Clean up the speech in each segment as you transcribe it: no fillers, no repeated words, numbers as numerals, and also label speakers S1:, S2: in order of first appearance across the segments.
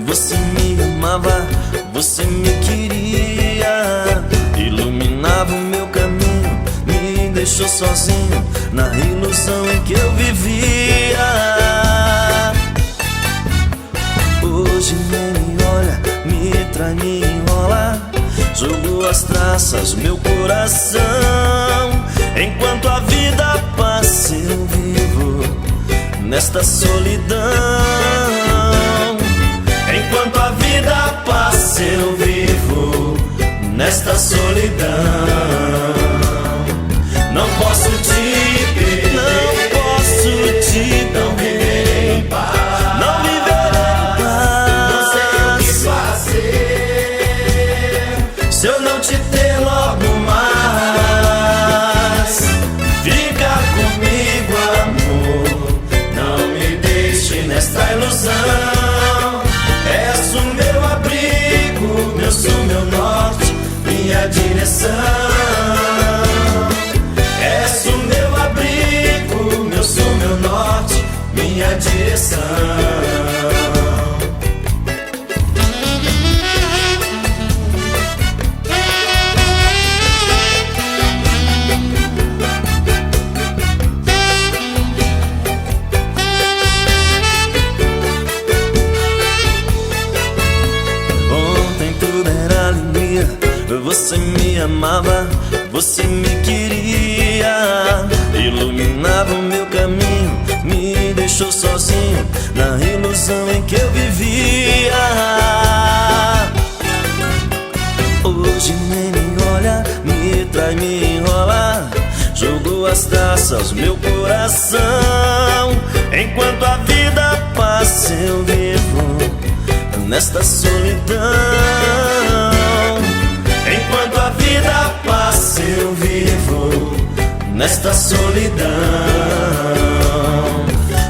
S1: Você me amava, você me queria, iluminava o meu caminho, me deixou sozinho na ilusão em que eu vivia. Hoje nem me olha, me trai, me enrola, jogou as traças no meu coração. Enquanto a vida passa eu vivo nesta solidão. Enquanto a vida passa eu vivo nesta solidão. Não posso te perder, não posso te não viver em paz, não viver em paz. Não sei o que fazer se eu não te ter logo mais. Fica comigo, amor, não me deixe nesta ilusão. És o meu abrigo, meu sul, meu norte, minha direção. És o meu abrigo, meu sul, meu norte, minha direção. Você me amava, você me queria, iluminava o meu caminho, me deixou sozinho na ilusão em que eu vivia. Hoje nem me olha, me trai, me enrola, jogou as traças no meu coração. Enquanto a vida passa eu vivo nesta solidão. Enquanto a vida passa eu vivo nesta solidão.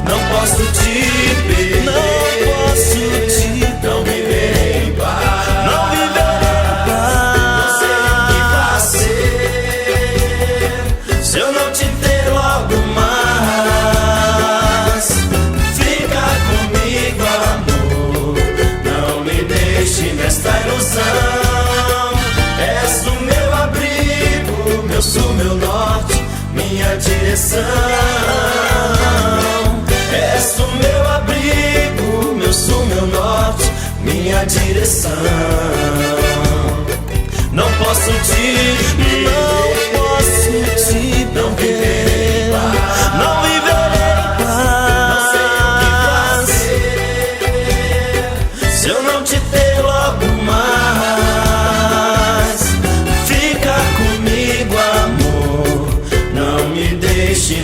S1: Não posso te perder, não posso te não viver em paz, não viver em paz. Não sei o que fazer se eu não te ter logo mais. Fica comigo, amor, não me deixe nesta ilusão. És o meu abrigo, meu sul, meu norte, minha direção. És o meu abrigo, meu sul, meu norte, minha direção. Não posso te não viver em paz, não viver em paz. Não sei o que fazer se eu não te ter logo mais.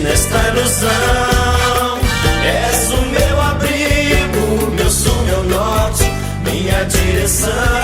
S1: Nesta ilusão, és o meu abrigo, meu sul, meu norte, minha direção.